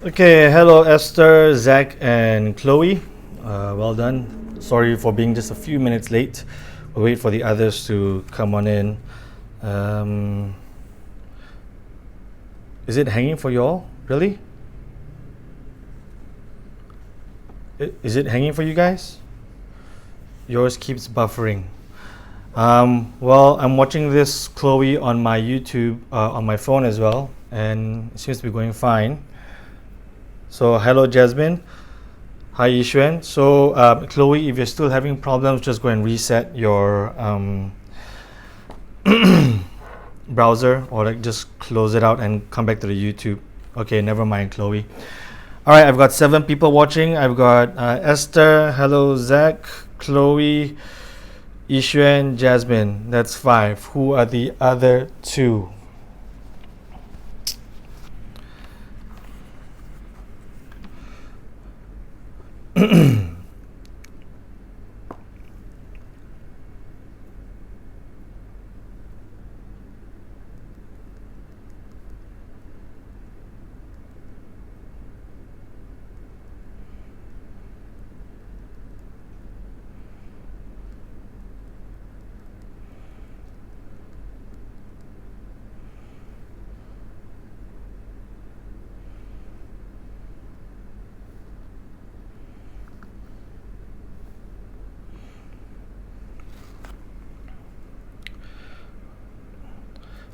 Okay, hello Esther, Zach, and Chloe. Well done. Sorry for being just a few minutes late. We'll wait for the others to come on in. Um, is it hanging for you all? Really? Is it hanging for you guys? Yours keeps buffering. Well, I'm watching this Chloe on my YouTube, on my phone as well, and it seems to be going fine. So, hello Jasmine. Hi Yishuan. So Chloe, if you're still having problems, just go and reset your browser, or like just close it out and come back to the YouTube. Okay, never mind, Chloe. All right, I've got 7 people watching. I've got Esther, hello Zach, Chloe, Yishuan, Jasmine. That's 5. Who are the other 2?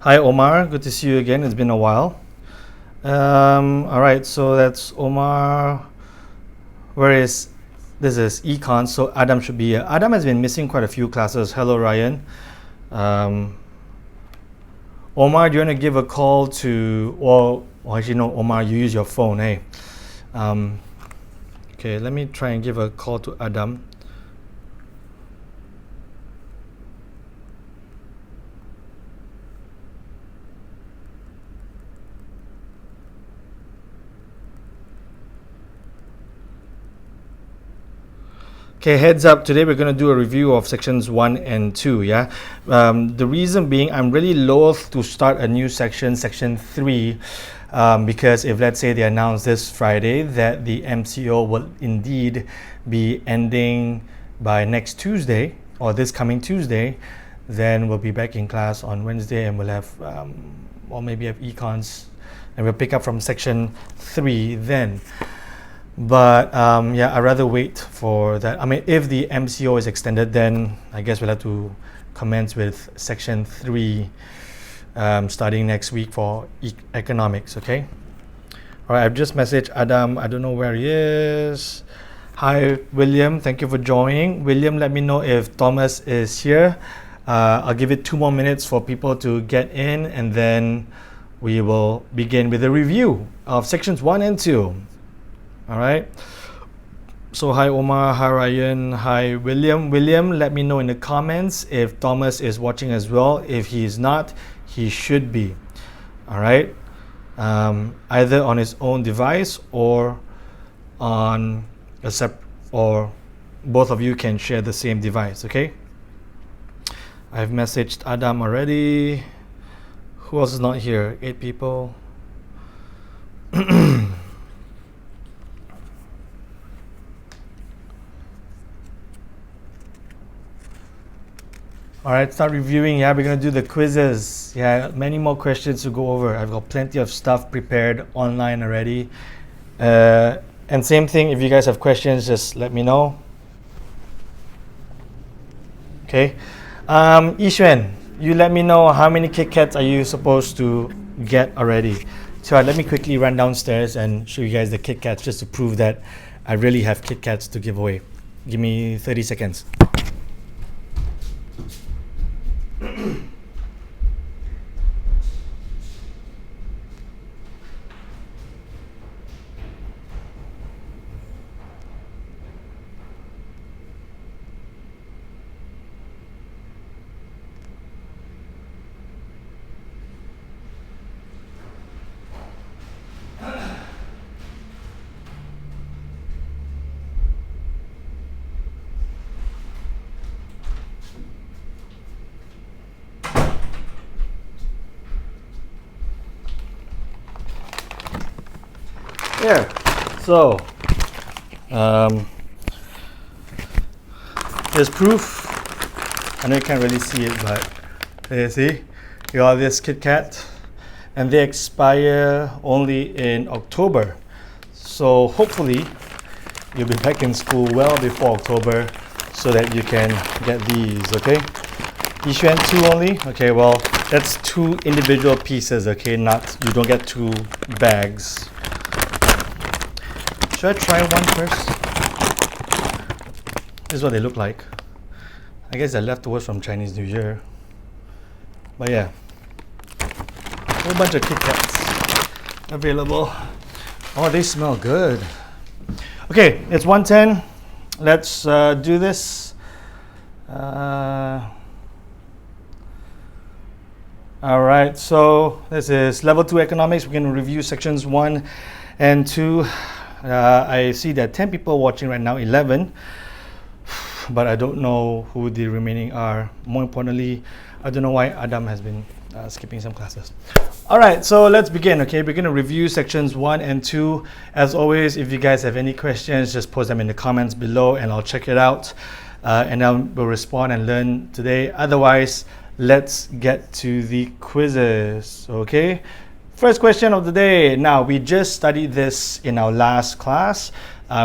Hi Omar, good to see you again. It's been a while. All right, so that's Omar. Where is this? Is econ, so Adam should be here. Adam has been missing quite a few classes. Hello Ryan. Omar, do you want to give a call to, well actually no, Omar, you use your phone, hey. Okay, let me try and give a call to Adam. Okay, heads up, today we're going to do a review of sections 1 and 2, yeah? The reason being, I'm really loath to start a new section 3, because if let's say they announce this Friday that the MCO will indeed be ending by next Tuesday, or this coming Tuesday, then we'll be back in class on Wednesday and we'll have, or maybe have econs, and we'll pick up from section 3 then. But yeah, I'd rather wait for that. I mean, if the MCO is extended, then I guess we'll have to commence with section 3 starting next week for economics, okay? All right, I've just messaged Adam. I don't know where he is. Hi, William. Thank you for joining. William, let me know if Thomas is here. I'll give it 2 more minutes for people to get in, and then we will begin with a review of sections 1 and 2. All right. So hi Omar, hi Ryan, hi William. William, let me know in the comments if Thomas is watching as well. If he is not, he should be. All right. Either on his own device or on a or both of you can share the same device. Okay. I've messaged Adam already. Who else is not here? 8 people. All right, start reviewing. Yeah, we're going to do the quizzes. Yeah, many more questions to go over. I've got plenty of stuff prepared online already. And same thing, if you guys have questions, just let me know. Okay. Yishuan, you let me know how many Kit Kats are you supposed to get already. So let me quickly run downstairs and show you guys the Kit Kats just to prove that I really have Kit Kats to give away. Give me 30 seconds. Here. So, there's proof. I know you can't really see it, but there you see. You got this Kit Kat, and they expire only in October. So hopefully you'll be back in school well before October so that you can get these, okay? Yixuan 2 only? Okay, well, that's 2 individual pieces, okay? Not, you don't get 2 bags. Should I try one first? This is what they look like. I guess they're leftovers from Chinese New Year. But yeah, a whole bunch of Kit Kats available. Oh, they smell good. Okay, it's 1:10. Let's do this. All right, so this is level 2 economics. We're going to review sections 1 and 2. I see that 10 people watching right now, 11. But I don't know who the remaining are. More importantly, I don't know why Adam has been skipping some classes. All right, so let's begin, okay? We're going to review sections 1 and 2. As always, if you guys have any questions, just post them in the comments below and I'll check it out. And then we'll respond and learn today. Otherwise, let's get to the quizzes, okay? First question of the day. Now, we just studied this in our last class.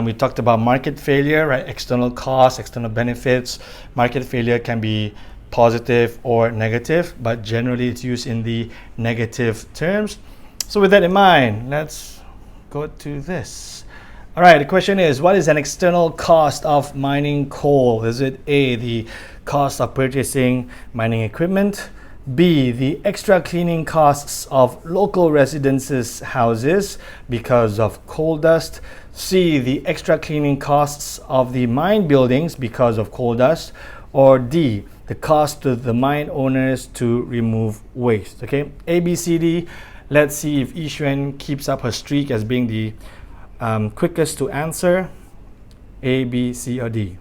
We talked about market failure, right? External costs, external benefits. Market failure can be positive or negative, but generally it's used in the negative terms. So with that in mind, let's go to this. All right, the question is, what is an external cost of mining coal? Is it A, the cost of purchasing mining equipment? B, the extra cleaning costs of local residences' houses because of coal dust? C, the extra cleaning costs of the mine buildings because of coal dust? Or D, the cost to the mine owners to remove waste? Okay, A, B, C, D. Let's see if Yixuan keeps up her streak as being the quickest to answer. A, B, C, or D?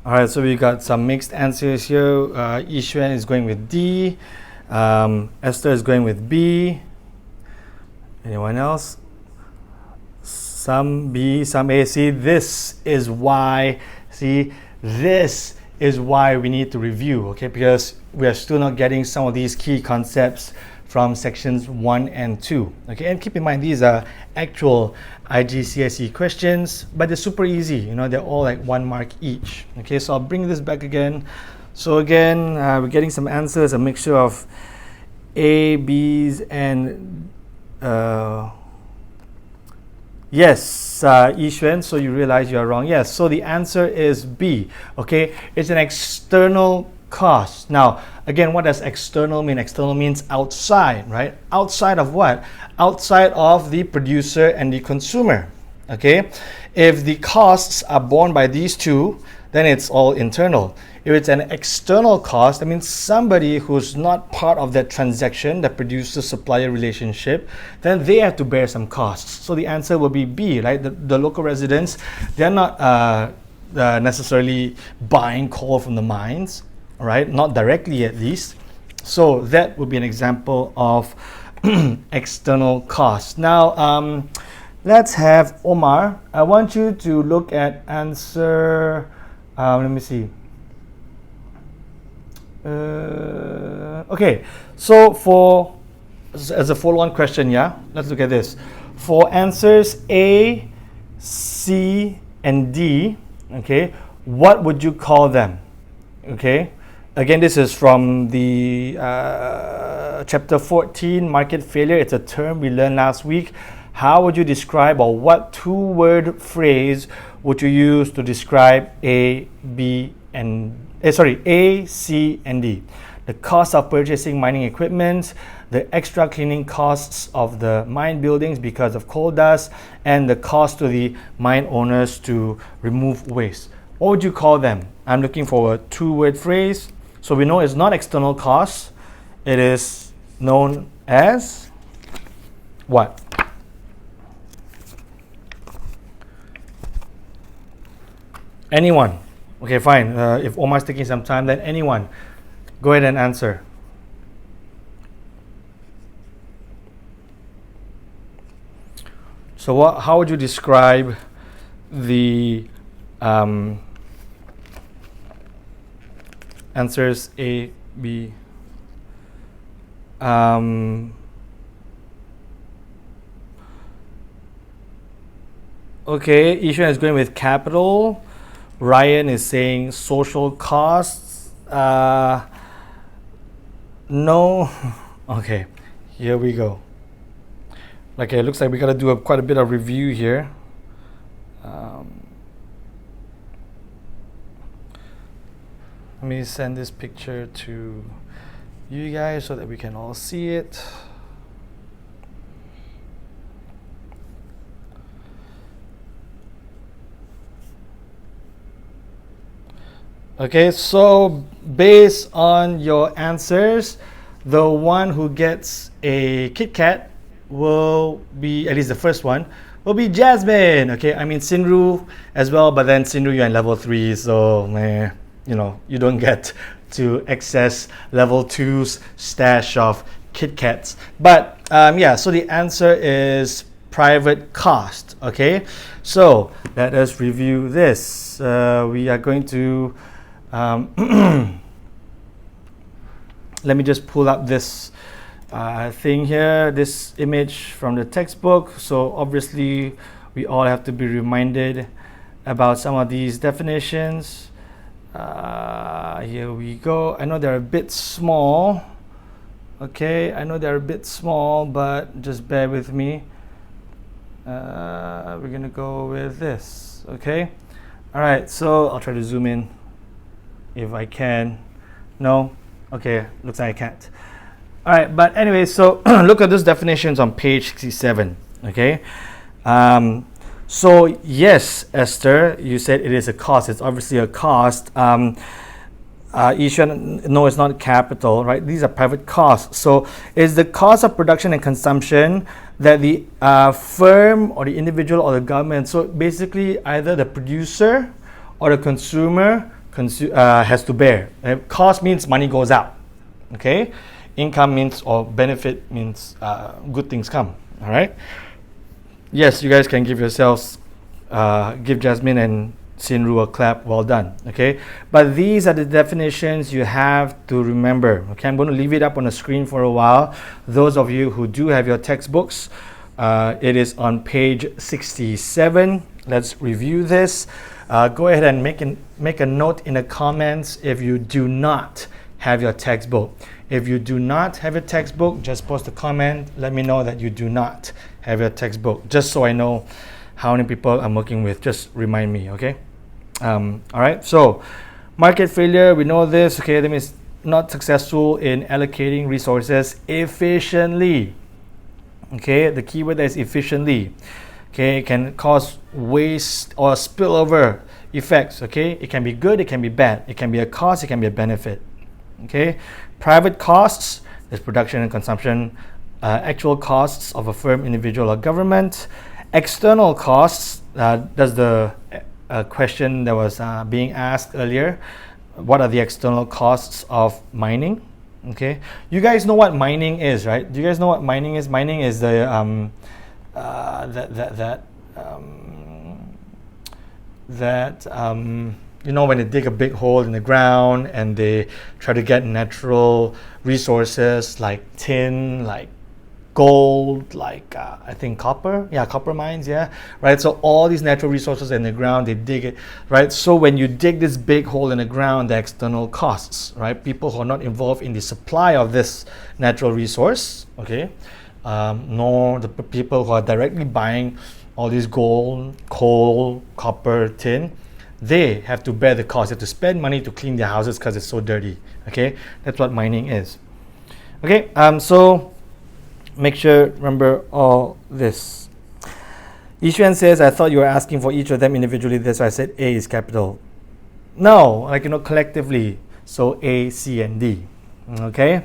All right, so we got some mixed answers here. Yixuan is going with D. Esther is going with B. Anyone else? Some B, some A. See, this is why. See, this is why we need to review, okay? Because we are still not getting some of these key concepts from sections 1 and 2. Okay, and keep in mind these are actual IGCSE questions, but they're super easy. You know, they're all like 1 mark each. Okay, so I'll bring this back again. So again, we're getting some answers, a mixture of A, B's, and yes, Yixuan, so you realize you're wrong. Yes, so the answer is B. Okay, it's an external cost. Now, again, what does external mean? External means outside, right? Outside of what? Outside of the producer and the consumer. Okay, if the costs are borne by these two, then it's all internal. If it's an external cost, that means somebody who's not part of that transaction, the producer-supplier relationship, then they have to bear some costs. So the answer will be B, right? The local residents, they're not necessarily buying coal from the mines, all right? Not directly at least. So that would be an example of external costs. Now, let's have Omar. I want you to look at answer, let me see. Okay, so as a follow-on question, yeah, let's look at this. For answers A, C, and D, okay, what would you call them? Okay, again, this is from the chapter 14, market failure. It's a term we learned last week. How would you describe, or what 2-word phrase would you use to describe A, B, and A, C, and D? the cost of purchasing mining equipment, the extra cleaning costs of the mine buildings because of coal dust, and the cost to the mine owners to remove waste. What would you call them? I'm looking for a two-word phrase. So we know it's not external costs. It is known as what? Anyone? Okay, fine. If Omar's taking some time, then anyone. Go ahead and answer. So how would you describe the answers A, B? Okay, Ishan is going with capital. Ryan is saying social costs. No. Okay, here we go. Okay, it looks like we got to do quite a bit of review here. Let me send this picture to you guys so that we can all see it. Okay, so based on your answers, the one who gets a Kit Kat will be, at least the first one, will be Jasmine. Okay, I mean Sinru as well, but then Sinru, you're in level 3, so you don't get to access level 2's stash of Kit Kats. But yeah, so the answer is private cost. Okay, so let us review this. We are going to let me just pull up this thing here, this image from the textbook. So obviously we all have to be reminded about some of these definitions. Here we go. I know they're a bit small. Okay, I know they're a bit small, but just bear with me. We're gonna go with this. Okay, all right, so I'll try to zoom in if I can. No? Okay, looks like I can't. All right, but anyway, so look at those definitions on page 67. Okay, so yes, Esther, you said it is a cost. It's obviously a cost. Ishan, no, it's not capital, right? These are private costs. So it's the cost of production and consumption that the firm or the individual or the government, so basically either the producer or the consumer has to bear. Cost means money goes out. Okay, income means, or benefit means good things come. All right. Yes, you guys can give yourselves, give Jasmine and Sinru a clap. Well done. Okay, but these are the definitions you have to remember. Okay, I'm going to leave it up on the screen for a while. Those of you who do have your textbooks, it is on page 67. Let's review this. Go ahead and make a note in the comments if you do not have your textbook. If you do not have a textbook, just post a comment. Let me know that you do not have your textbook, just so I know how many people I'm working with. Just remind me, okay? All right, so market failure, we know this. Okay, that means not successful in allocating resources efficiently. Okay, the keyword there is efficiently. Okay, it can cause waste or spillover effects. Okay, it can be good, it can be bad, it can be a cost, it can be a benefit. Okay, private costs, there's production and consumption, actual costs of a firm, individual, or government. External costs, that's the question that was being asked earlier. What are the external costs of mining? Okay, you guys know what mining is, right? Do you guys know what mining is? Mining is the you know, when they dig a big hole in the ground and they try to get natural resources like tin, like gold, like I think copper. Yeah, copper mines. Yeah, right. So all these natural resources in the ground, they dig it, right? So when you dig this big hole in the ground, the external costs, right? People who are not involved in the supply of this natural resource, okay, nor the people who are directly buying all these gold, coal, copper, tin, they have to bear the cost. They have to spend money to clean their houses because it's so dirty. Okay, that's what mining is. Okay, so make sure remember all this. Yishuan says, I thought you were asking for each of them individually. That's why I said A is capital. No, like, collectively. So A, C, and D. Okay.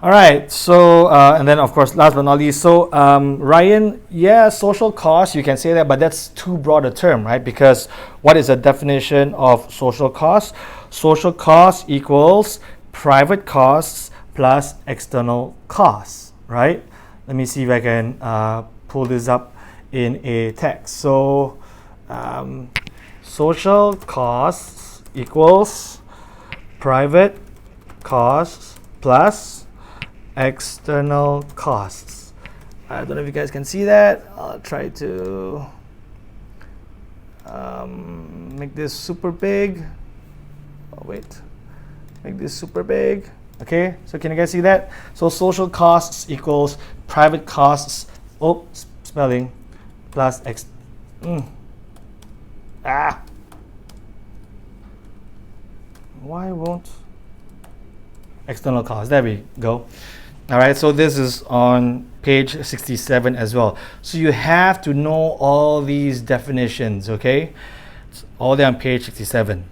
All right. So, and then of course, last but not least, so Ryan, yeah, social cost, you can say that, but that's too broad a term, right? Because what is the definition of social cost? Social cost equals private costs plus external costs, right? Let me see if I can pull this up in a text. So, social costs equals private costs plus external costs. I don't know if you guys can see that. I'll try to make this super big. Oh, wait. Make this super big. Okay, so can you guys see that? So social costs equals private costs, spelling, plus why won't external costs? There we go. All right, so this is on page 67 as well. So you have to know all these definitions, okay? It's all there on page 67.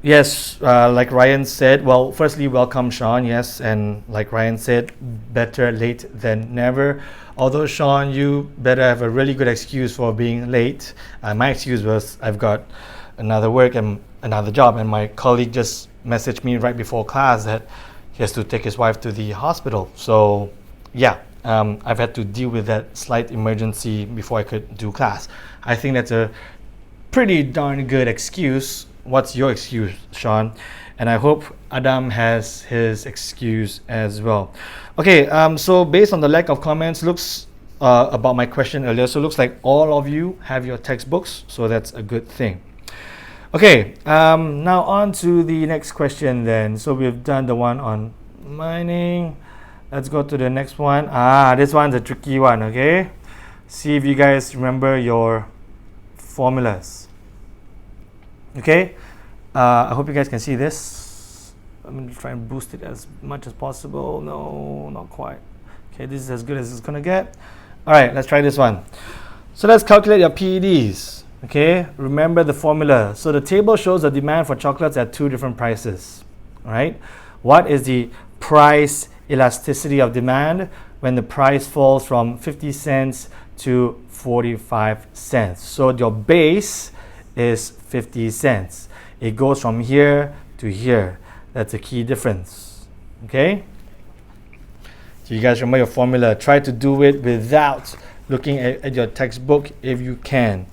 Yes, like Ryan said, well, firstly, welcome, Sean, yes, and like Ryan said, better late than never. Although, Sean, you better have a really good excuse for being late. My excuse was I've got another work and another job, and my colleague just messaged me right before class that he has to take his wife to the hospital. So, yeah, I've had to deal with that slight emergency before I could do class. I think that's a pretty darn good excuse. What's your excuse, Sean? And I hope Adam has his excuse as well. Okay, so based on the lack of comments, looks about my question earlier, so looks like all of you have your textbooks, so that's a good thing. Okay, now on to the next question then. So we've done the one on mining. Let's go to the next one. This one's a tricky one, okay? See if you guys remember your formulas. Okay, I hope you guys can see this. I'm going to try and boost it as much as possible. No, not quite. Okay, this is as good as it's going to get. All right, let's try this one. So let's calculate your PEDs. Okay, remember the formula. So the table shows the demand for chocolates at two different prices. All right, what is the price elasticity of demand when the price falls from 50 cents to 45 cents? So your base is 50 cents. It goes from here to here. That's a key difference. Okay? So you guys remember your formula. Try to do it without looking at your textbook if you can.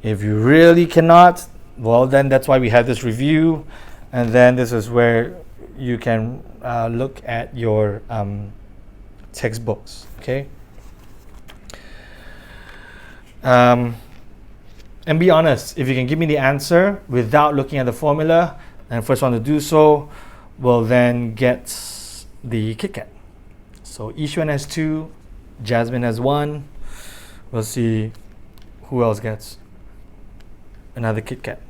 If you really cannot, well, then that's why we have this review. And then this is where you can look at your textbooks. Okay? And be honest, if you can give me the answer without looking at the formula, and first one to do so will then get the Kit Kat. So Yishuan has 2, Jasmine has 1. We'll see who else gets another Kit Kat.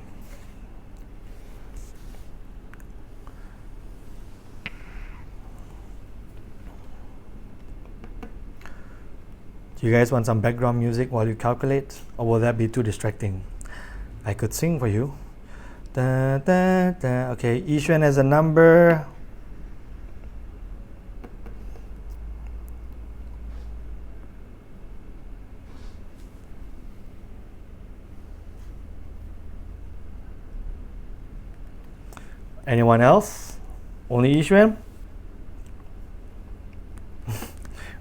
Do you guys want some background music while you calculate, or will that be too distracting? I could sing for you. Da, da, da. Okay, Yishuan has a number. Anyone else? Only Yishuan?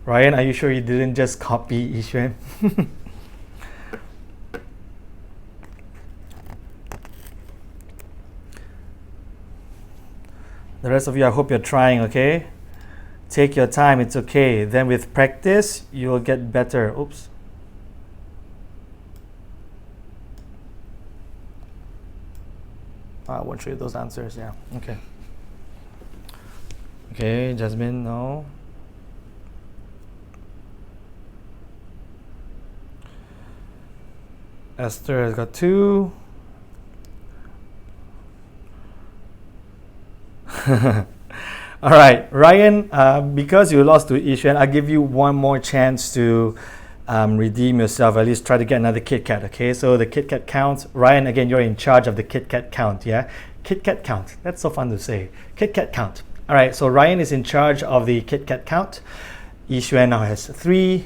Ryan, are you sure you didn't just copy Yishuan? The rest of you, I hope you're trying, okay? Take your time, it's okay. Then with practice, you will get better. Oops. I won't show you those answers, yeah, okay. Okay, Jasmine, no. Esther has got 2. All right, Ryan, because you lost to Ishan, I'll give you one more chance to redeem yourself. At least try to get another Kit Kat, okay? So the Kit Kat count. Ryan, again, you're in charge of the Kit Kat count, yeah? Kit Kat count. That's so fun to say. Kit Kat count. All right, so Ryan is in charge of the Kit Kat count. Yixuan now has 3.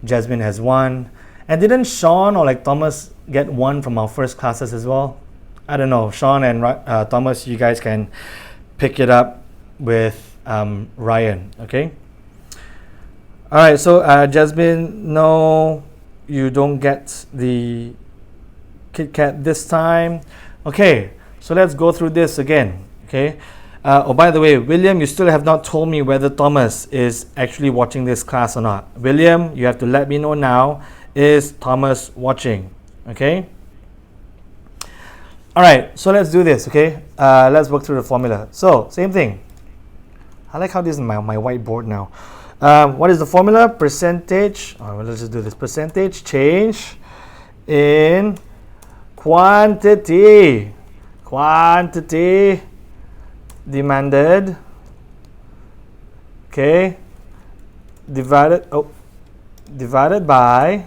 Jasmine has 1. And didn't Sean or like Thomas get 1 from our first classes as well? I don't know. Sean and Thomas, you guys can pick it up with Ryan, okay? All right, so Jasmine, no, you don't get the Kit Kat this time. Okay, so let's go through this again, okay? Oh, by the way, William, you still have not told me whether Thomas is actually watching this class or not. William, you have to let me know now. Is Thomas watching? Okay? All right, so let's do this, okay? Let's work through the formula. So, same thing. I like how this is my whiteboard now. What is the formula? Percentage. Oh, well, let's just do this. Percentage change in quantity. Quantity demanded, okay, divided by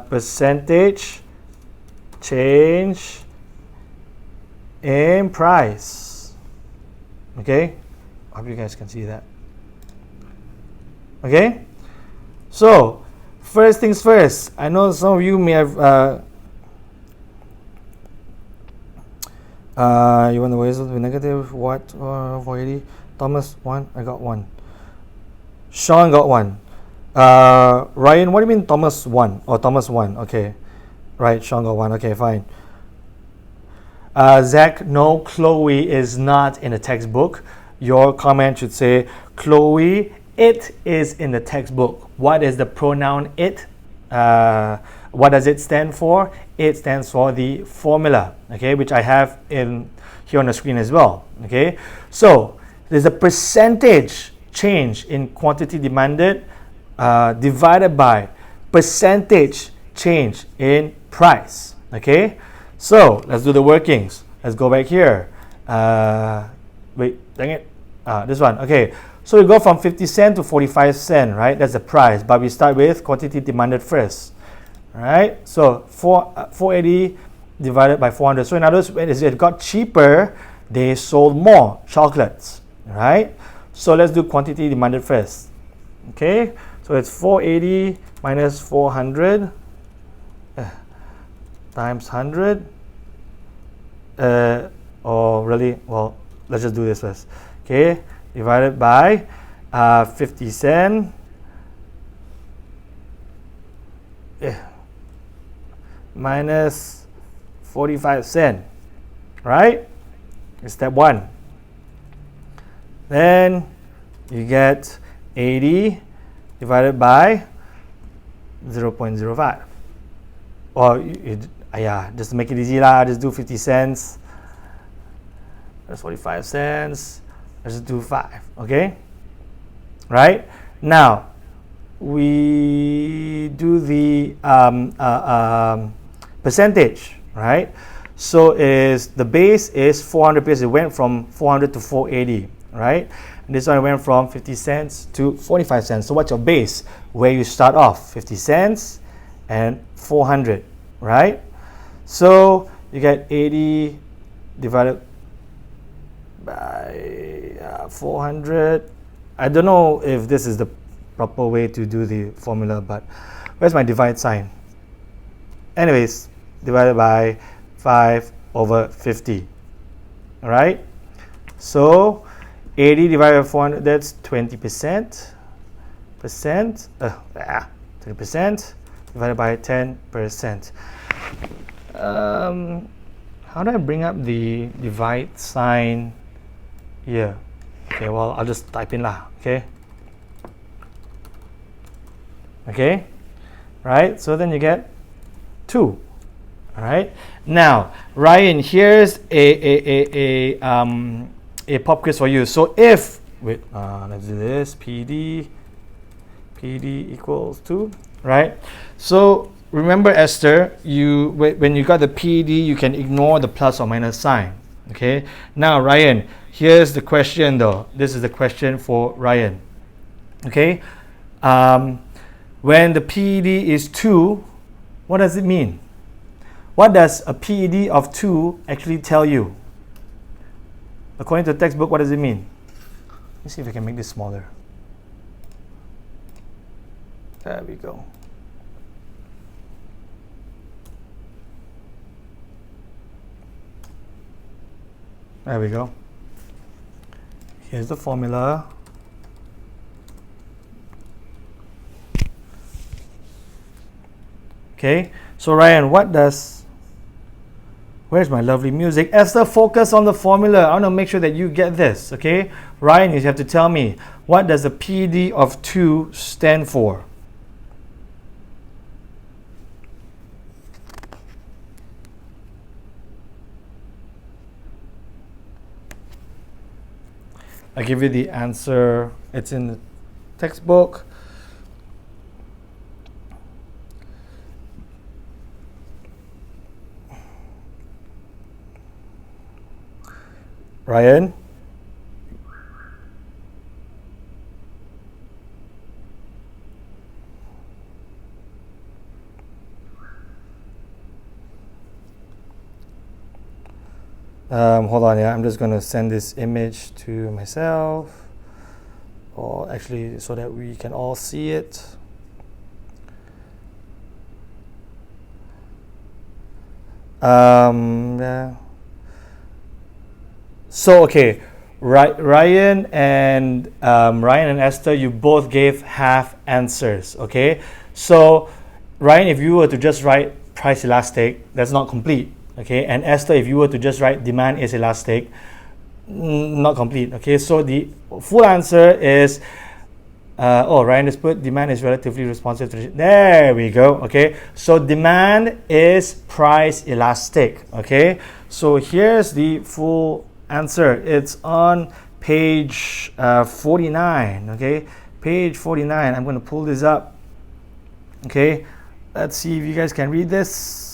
percentage change in price. Okay, I hope you guys can see that. Okay, so first things first, I know some of you may have you want the ways of the negative, what, 480, Thomas 1, I got 1. Sean got 1. Ryan, what do you mean Thomas 1? Oh, Thomas 1, okay. Right, Sean got 1, okay, fine. Zach, no, Chloe is not in the textbook. Your comment should say, Chloe, it is in the textbook. What is the pronoun it? What does it stand for? It stands for the formula, okay, which I have in here on the screen as well, okay. So there's a percentage change in quantity demanded divided by percentage change in price, okay. So let's do the workings. Let's go back here. Wait, dang it. This one, okay. So we go from 50 cents to 45 cents, right? That's the price, but we start with quantity demanded first. Right, so 480 divided by 400. So in other words, when it got cheaper, they sold more chocolates. Right, so let's do quantity demanded first. Okay, so it's 480 minus 400 times 100. Or really, well, let's just do this first. Okay, divided by 50 cents. Minus 45 cents, right? Step 1. Then you get 80 divided by 0.05. Or yeah, just to make it easy lah, just do 50 cents. That's 45 cents. Let's just do 5. Okay? Right? Now we do the percentage, right? So is the base is 400 because it went from 400 to 480, right? And this one went from 50 cents to 45 cents. So what's your base? Where you start off, 50 cents and 400, right? So you get 80 divided by 400. I don't know if this is the proper way to do the formula, but where's my divide sign? Anyways, divided by 5 over 50. All right, so 80 divided by 400, that's 20%. 20% divided by 10%. How do I bring up the divide sign here? Okay, well, I'll just type in lah. Okay, right? So then you get 2. All right. Now, Ryan, here's a pop quiz for you. So if let's do this. PD equals to right? So remember, Esther, when you got the PED, you can ignore the plus or minus sign. Okay. Now, Ryan, here's the question though. This is the question for Ryan. Okay. When the PED is 2, what does it mean? What does a PED of 2 actually tell you? According to the textbook, what does it mean? Let me see if I can make this smaller. There we go. There we go. Here's the formula. Okay, so Ryan, where's my lovely music? Esther, focus on the formula. I want to make sure that you get this, okay? Ryan, you have to tell me, what does the PED of 2 stand for? I give you the answer. It's in the textbook. Ryan? Hold on, yeah, I'm just going to send this image to myself, or actually so that we can all see it. Yeah. So, okay, Ryan and Esther, you both gave half answers, okay? So, Ryan, if you were to just write price elastic, that's not complete. Okay, and Esther, if you were to just write demand is elastic, not complete. Okay, so the full answer is, Ryan just put demand is relatively responsive to, there we go. Okay, so demand is price elastic. Okay, so here's the full answer. It's on page 49. Okay, page 49. I'm going to pull this up. Okay, let's see if you guys can read this.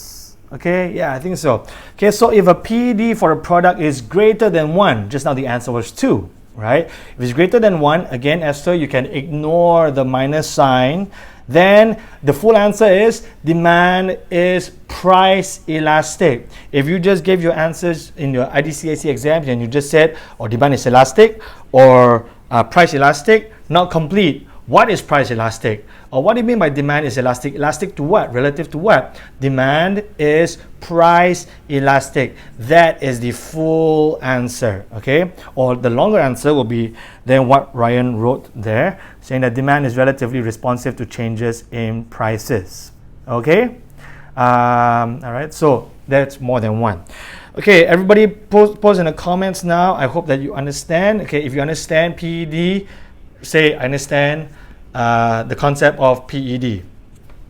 Okay, yeah, I think so. Okay, so if a PED for a product is greater than 1, just now the answer was 2, right? If it's greater than 1, again, Esther, you can ignore the minus sign. Then the full answer is demand is price elastic. If you just gave your answers in your IDCAC exams and you just said, demand is elastic or price elastic, not complete. What is price elastic? Or what do you mean by demand is elastic? Elastic to what? Relative to what? Demand is price elastic. That is the full answer, okay? Or the longer answer will be then what Ryan wrote there, saying that demand is relatively responsive to changes in prices, okay? All right, so that's more than one. Okay, everybody post in the comments now. I hope that you understand. Okay, if you understand PED, say I understand the concept of PED.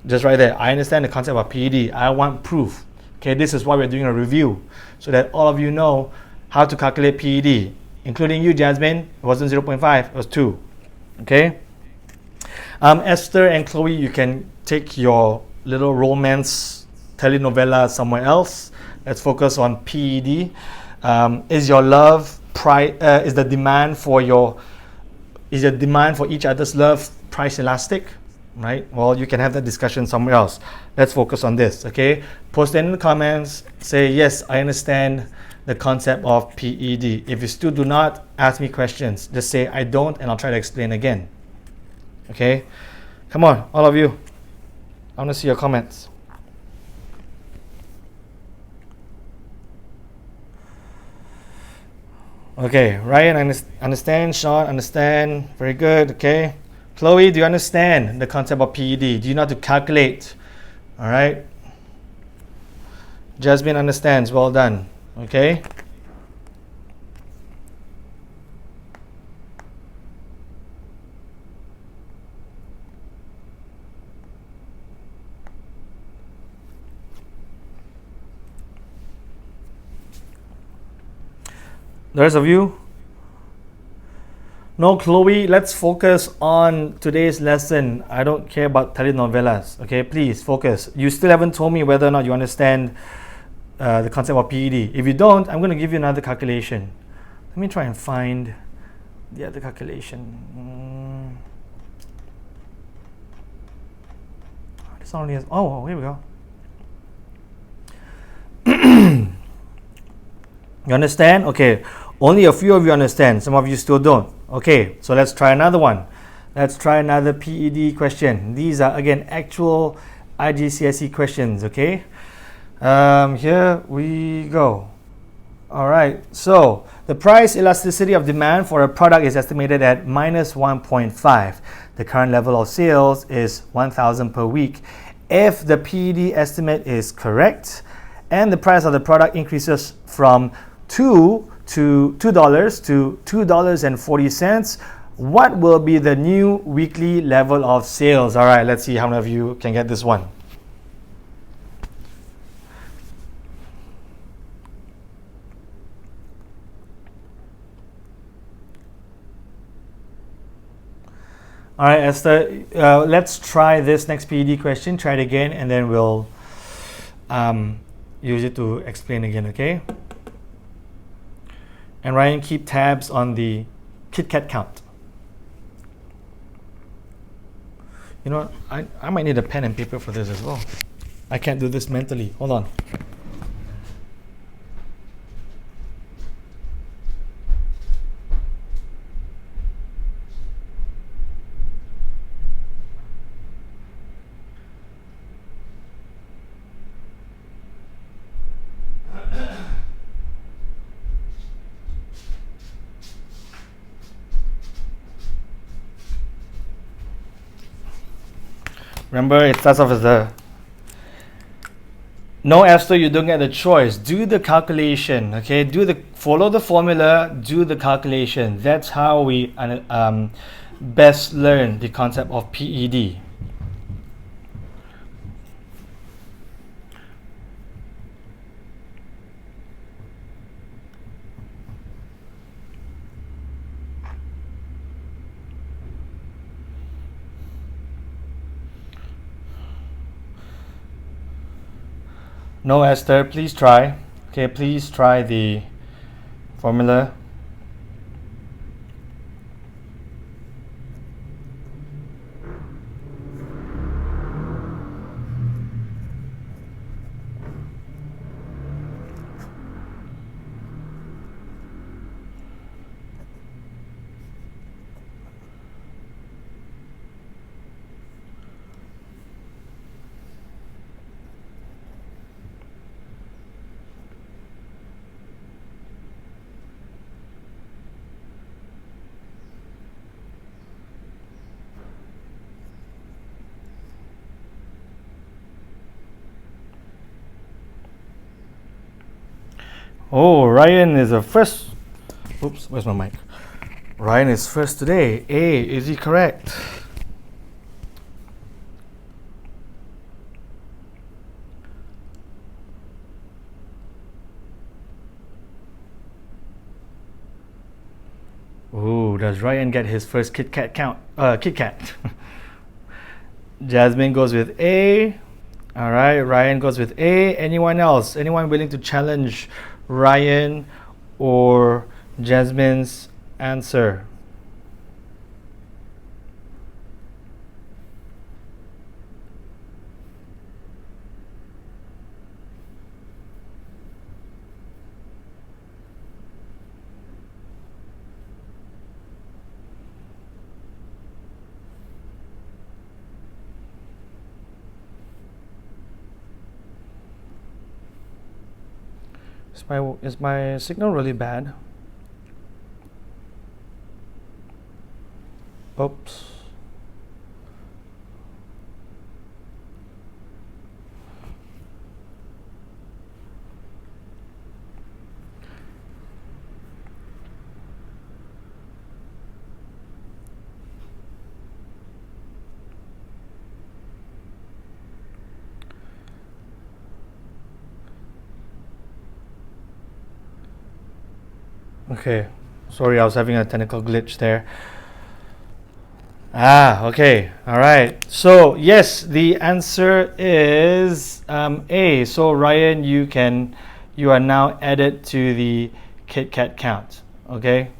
Just right there, I understand the concept of PED. I want proof. Okay, this is why we're doing a review, so that all of you know how to calculate PED, including you, Jasmine. It wasn't 0.5, it was 2. Okay. Esther and Chloe, you can take your little romance telenovela somewhere else. Let's focus on PED. Is your love is the demand for each other's love price elastic? Right? Well, you can have that discussion somewhere else. Let's focus on this, okay? Post it in the comments. Say, yes, I understand the concept of PED. If you still do not, ask me questions. Just say, I don't, and I'll try to explain again. Okay? Come on, all of you. I want to see your comments. Okay, Ryan, understand. Sean, understand. Very good, okay? Chloe, do you understand the concept of PED? Do you know how to calculate? All right. Jasmine understands. Well done. Okay. The rest of you? No, Chloe, let's focus on today's lesson. I don't care about telenovelas. Okay, please focus. You still haven't told me whether or not you understand the concept of PED. If you don't, I'm going to give you another calculation. Let me try and find the other calculation. This only has, oh, here we go. You understand? Okay, only a few of you understand. Some of you still don't. Okay, so let's try another one. Let's try another PED question. These are again actual IGCSE questions. Okay, here we go. All right, so the price elasticity of demand for a product is estimated at minus 1.5. The current level of sales is 1,000 per week. If the PED estimate is correct and the price of the product increases from $2 to $2.40, what will be the new weekly level of sales? All right, let's see how many of you can get this one. All right, Esther, let's try this next PED question. Try it again, and then we'll use it to explain again, okay? And Ryan, keep tabs on the KitKat count. You know what? I might need a pen and paper for this as well. I can't do this mentally. Hold on. Remember, it starts off as a no, Esther, you don't get the choice. Do the calculation, okay? Follow the formula, do the calculation. That's how we best learn the concept of PED. No, Esther, please try. Okay, please try the formula. Oh, Ryan is the first. Oops, where's my mic? Ryan is first today. A, is he correct? Ooh, does Ryan get his first KitKat count? KitKat. Jasmine goes with A. All right, Ryan goes with A. Anyone else? Anyone willing to challenge Ryan or Jasmine's answer? Is my signal really bad? Oops. Okay, Sorry, I was having a technical glitch there. Okay. All right. So yes, the answer is A. So Ryan, you are now added to the KitKat count. Okay.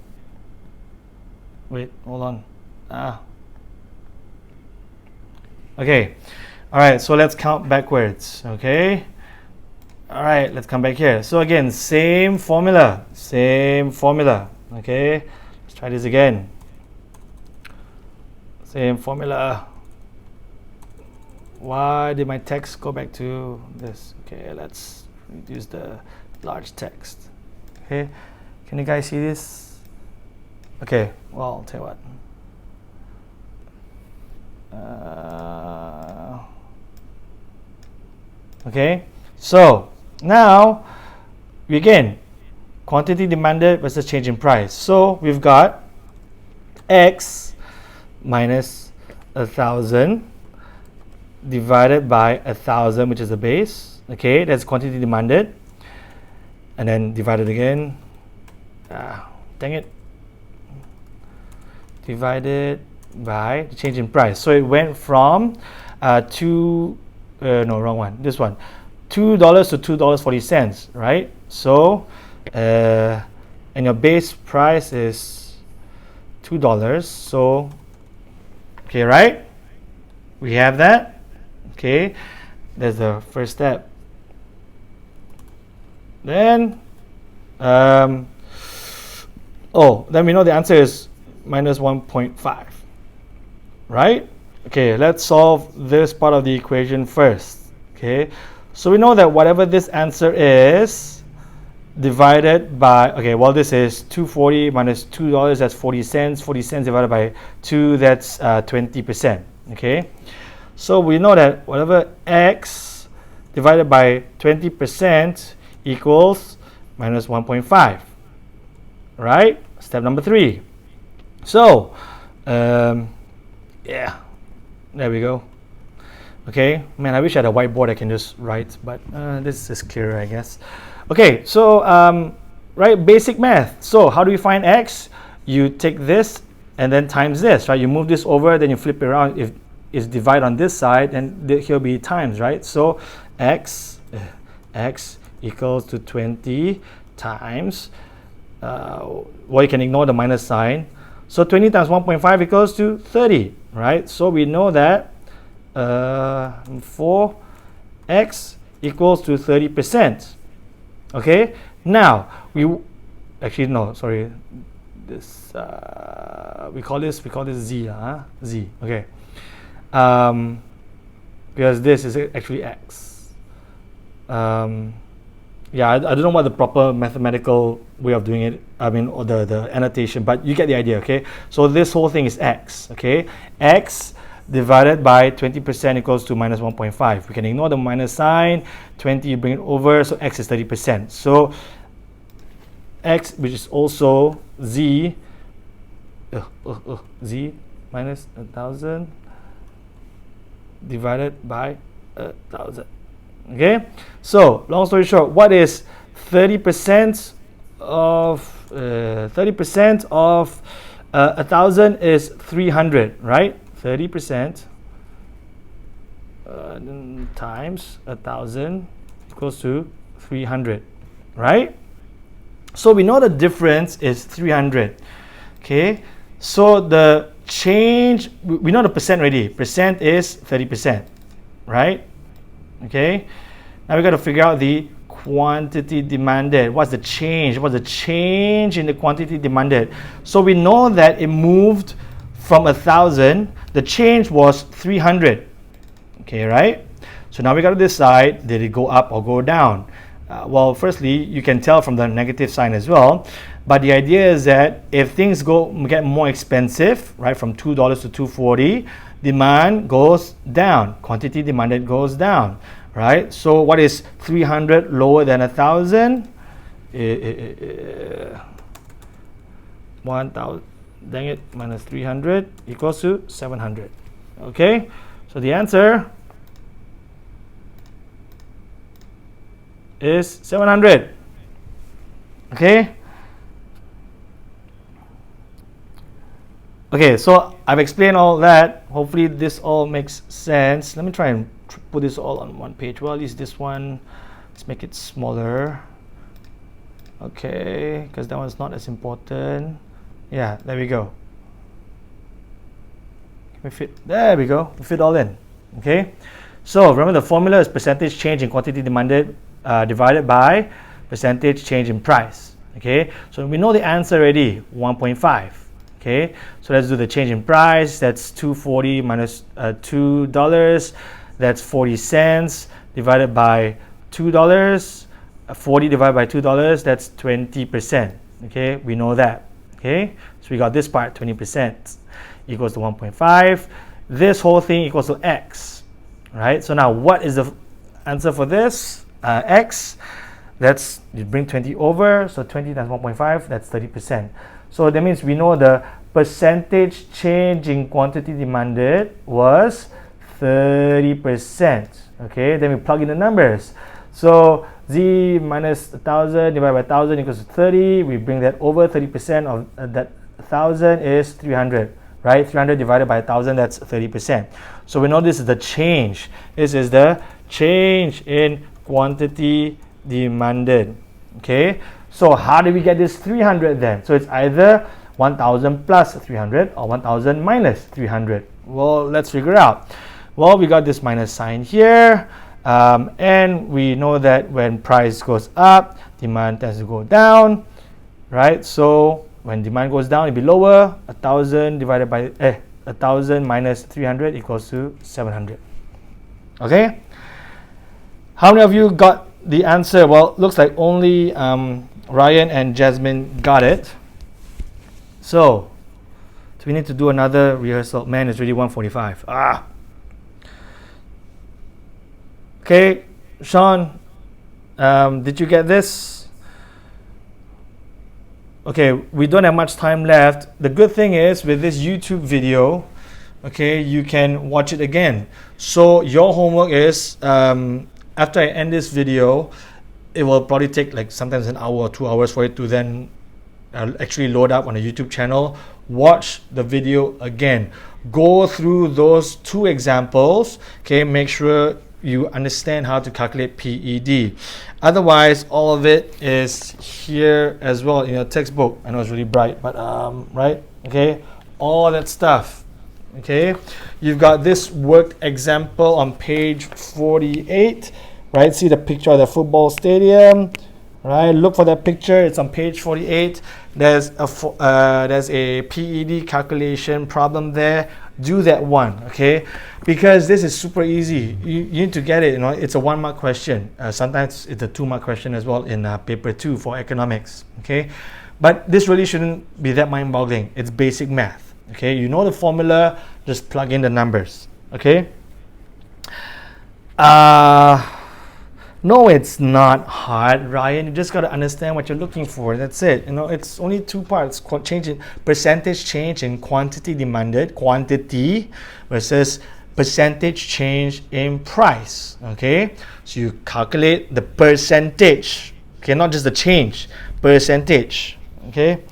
Wait, hold on. Okay. All right. So let's count backwards. Okay. All right. Let's come back here. So again, same formula. Same formula. Okay. Let's try this again. Same formula. Why did my text go back to this? Okay, let's reduce the large text. Okay, can you guys see this? Okay, well, I'll tell you what. Okay, so now we again quantity demanded versus change in price. So we've got X minus 1,000 divided by 1,000, which is the base. Okay, that's quantity demanded, and then divided again. Dang it. Divided by the change in price. So it went from wrong one. This one, $2 to $2.40, right? So, and your base price is $2. So, okay, right? We have that. Okay, that's the first step. Then, then we know the answer is minus 1.5, right? Okay, let's solve this part of the equation first. Okay, so we know that whatever this answer is divided by, okay, well, this is 240 minus $2, that's 40 cents. 40 cents divided by 2, that's 20%. Okay, so we know that whatever X divided by 20% equals minus 1.5, right? Step number 3. So, yeah, there we go. Okay, man, I wish I had a whiteboard I can just write, but this is clearer, I guess. Okay, so, right, basic math. So, how do we find X? You take this and then times this, right? You move this over, then you flip it around. If it's divide on this side, then here'll be times, right? So, X equals to 20 times, well, you can ignore the minus sign. So 20 times 1.5 equals to 30, right? So we know that 4x equals to 30%. Okay, now this we call this z, z. Okay, because this is actually x. Yeah, I don't know what the proper mathematical way of doing it, I mean, or the annotation, but you get the idea. Okay, so this whole thing is x. Okay, x divided by 20% equals to minus 1.5. We can ignore the minus sign. 20, you bring it over, so x is 30%. So x, which is also z, z minus 1,000 divided by 1,000. Okay, so long story short, what is 30% of 1,000 is 300, right? 30% times 1,000 equals to 300, right? So we know the difference is 300. Okay, so the change, we know the percent already. Percent is 30%, right? Okay, now we got to figure out the quantity demanded. What's the change? What's the change in the quantity demanded? So we know that it moved from 1,000. The change was 300. Okay, right? So now we got to decide, did it go up or go down? Well, firstly, you can tell from the negative sign as well. But the idea is that if things get more expensive, right, from $2 to $2.40, demand goes down. Quantity demanded goes down, right? So what is 300 lower than 1,000? 1,000, dang it, minus 300 equals to 700. Okay, so the answer is 700. Okay, Okay, so I've explained all that. Hopefully this all makes sense. Let me try and put this all on one page. Well, use this one. Let's make it smaller. Okay, because that one's not as important. Yeah, there we go. Can we fit? There we go. We fit all in. Okay. So remember, the formula is percentage change in quantity demanded divided by percentage change in price. Okay. So we know the answer already, 1.5. Okay. So let's do the change in price. That's $2.40 minus $2. That's 40 cents divided by $2. 40 divided by $2, that's 20%. Okay, we know that. Okay, so we got this part, 20% equals to 1.5. This whole thing equals to x. Right, so now what is the answer for this? X. That's, you bring 20 over, so 20 times 1.5, that's 30%. So that means we know the percentage change in quantity demanded was 30%. Okay, then we plug in the numbers. So z minus 1,000 divided by 1,000 equals to 30. We bring that over. 30% of that 1,000 is 300, right? 300 divided by 1,000, that's 30%. So we know this is the change. This is the change in quantity demanded. Okay, so how do we get this 300 then? So it's either 1,000 plus 300 or 1,000 minus 300. Well, let's figure out. Well, we got this minus sign here. And we know that when price goes up, demand tends to go down, right? So when demand goes down, it'll be lower. 1,000 divided by 1,000 minus 300 equals to 700. Okay. How many of you got the answer? Well, looks like only Ryan and Jasmine got it. So we need to do another rehearsal. Man, it's really 1:45. Okay, Sean, did you get this? Okay, we don't have much time left. The good thing is with this YouTube video, okay, you can watch it again. So your homework is, after I end this video, it will probably take like sometimes an hour or 2 hours for it to then actually load up on a YouTube channel. Watch the video again. Go through those two examples, okay, make sure you understand how to calculate PED. Otherwise, all of it is here as well in your textbook. I know it's really bright, but right? Okay, all that stuff. Okay, you've got this worked example on page 48. Right, see the picture of the football stadium. Right, look for that picture. It's on page 48. There's a PED calculation problem there. Do that one, okay? Because this is super easy. You need to get it. You know, it's a 1 mark question. Sometimes it's a 2 mark question as well in paper 2 for economics. Okay, but this really shouldn't be that mind-boggling. It's basic math. Okay, you know the formula. Just plug in the numbers. Okay. No, it's not hard, Ryan. You just got to understand what you're looking for. That's it. You know, it's only 2 parts. Percentage change in quantity demanded, quantity versus percentage change in price. Okay, so you calculate the percentage. Okay, not just the change, percentage. Okay.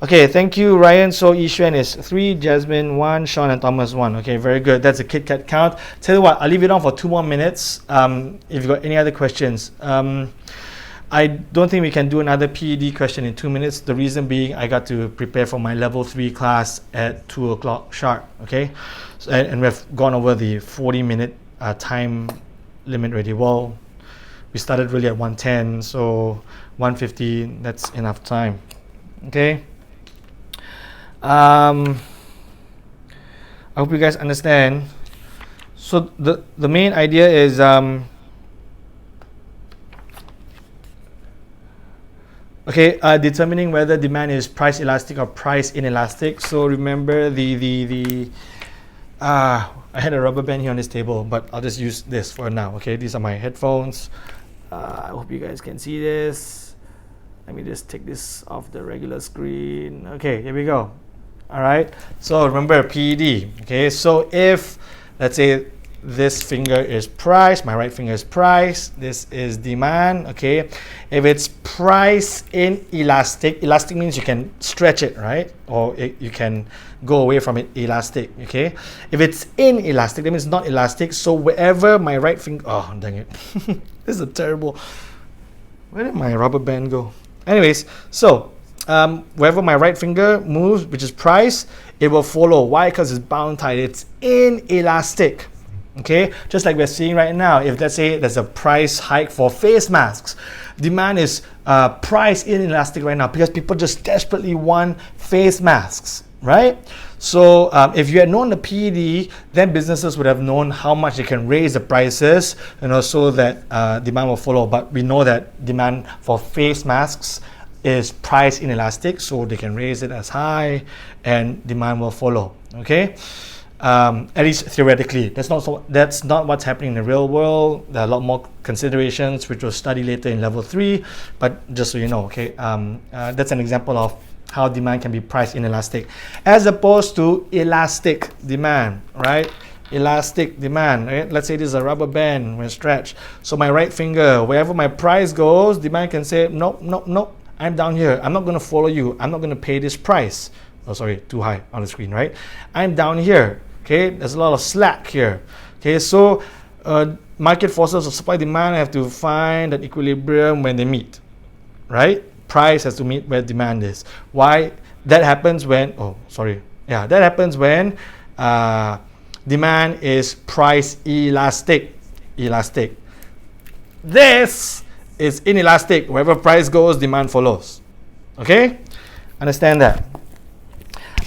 Okay, thank you, Ryan. So Yishuan is 3, Jasmine 1, Sean and Thomas 1. Okay, very good. That's a Kit Kat count. Tell you what, I'll leave it on for 2 more minutes. If you've got any other questions. I don't think we can do another PED question in 2 minutes. The reason being, I got to prepare for my level 3 class at 2 o'clock sharp. Okay, so, and we've gone over the 40-minute time limit already. Well, we started really at 1:10, so 1:50. That's enough time. Okay. I hope you guys understand. So the main idea is determining whether demand is price elastic or price inelastic. So remember I had a rubber band here on this table, but I'll just use this for now. Okay, these are my headphones. I hope you guys can see this. Let me just take this off the regular screen. Okay, here we go. All right, so remember PED. Okay, so if let's say this finger is price, my right finger is price, this is demand, okay? If it's price inelastic, elastic means you can stretch it, right? Or you can go away from it, elastic, okay? If it's inelastic, that means not elastic, so wherever my right finger, oh, dang it. This is a terrible, where did my rubber band go? Anyways, so wherever my right finger moves, which is price, it will follow. Why? Because it's bound tight, it's inelastic. Okay, just like we're seeing right now, if let's say there's a price hike for face masks, demand is price inelastic right now because people just desperately want face masks, right? So if you had known the PED, then businesses would have known how much they can raise the prices, so that demand will follow. But we know that demand for face masks is price inelastic, so they can raise it as high and demand will follow. Okay. At least theoretically, that's not what's happening in the real world. There are a lot more considerations which we'll study later in level 3, but just so you know, okay, that's an example of how demand can be price inelastic as opposed to elastic demand, right? Elastic demand, right? Let's say this is a rubber band when stretched, so my right finger, wherever my price goes, demand can say nope, nope, nope, I'm down here, I'm not going to follow you, I'm not going to pay this price. Oh, sorry, too high on the screen, right? I'm down here. Okay, there's a lot of slack here. Okay, so market forces of supply demand have to find an equilibrium when they meet, right? Price has to meet where demand is. Why? That happens when, that happens when demand is price elastic. This is inelastic. Wherever price goes, demand follows. Okay, understand that.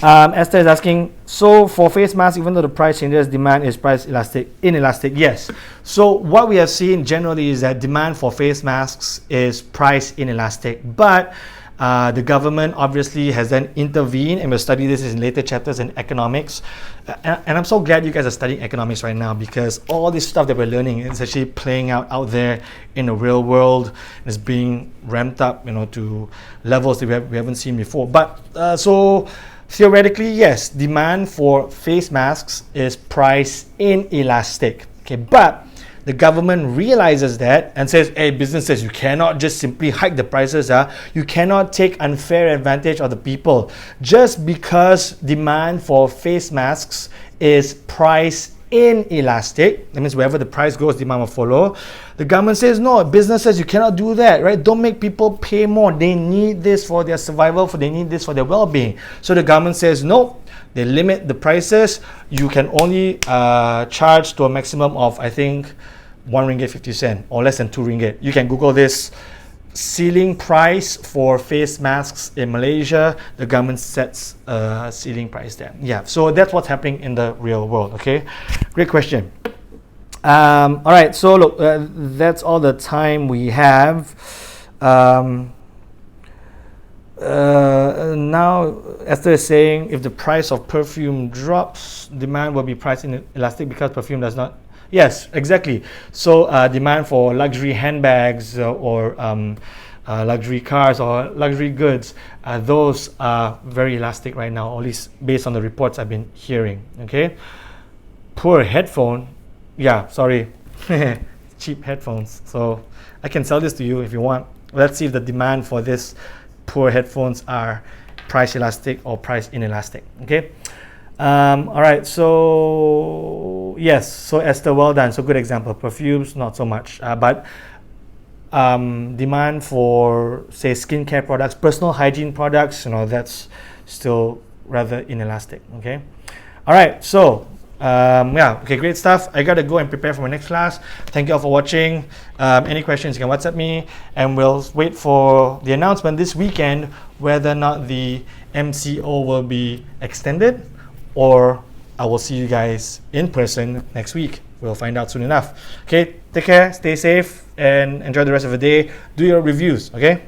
Esther is asking, so for face masks, even though the price changes, demand is price inelastic? Yes. So what we have seen generally is that demand for face masks is price inelastic, but the government obviously has then intervened, and we'll study this in later chapters in economics. And I'm so glad you guys are studying economics right now, because all this stuff that we're learning is actually playing out there in the real world. It's being ramped up, to levels that we haven't seen before. But so theoretically, yes, demand for face masks is price inelastic. Okay, but the government realizes that and says, hey, businesses, you cannot just simply hike the prices. You cannot take unfair advantage of the people. Just because demand for face masks is price inelastic, that means wherever the price goes, demand will follow. The government says, no, businesses, you cannot do that, right? Don't make people pay more. They need this for their survival, they need this for their well-being. So the government says, no, they limit the prices. You can only charge to a maximum of, I think, 1 ringgit 50 cents or less than 2 ringgit. You can Google this. Ceiling price for face masks in Malaysia. The government sets a ceiling price there. Yeah, so that's what's happening in the real world. Okay, great question. All right, so look, that's all the time we have. Now Esther is saying, if the price of perfume drops, demand will be price inelastic because perfume does not. Yes, exactly. So demand for luxury handbags or luxury cars or luxury goods, those are very elastic right now, at least based on the reports I've been hearing. Okay. Poor headphone. Yeah, sorry. Cheap headphones. So I can sell this to you if you want. Let's see if the demand for this poor headphones are price elastic or price inelastic. Okay. All right, so yes, so Esther, well done. So good example. Perfumes, not so much, but demand for, say, skincare products, personal hygiene products, that's still rather inelastic. Okay. All right, so okay, great stuff. I gotta go and prepare for my next class. Thank you all for watching. Any questions, you can WhatsApp me, and we'll wait for the announcement this weekend whether or not the MCO will be extended, or I will see you guys in person next week. We'll find out soon enough. Okay, take care, stay safe, and enjoy the rest of the day. Do your reviews, okay?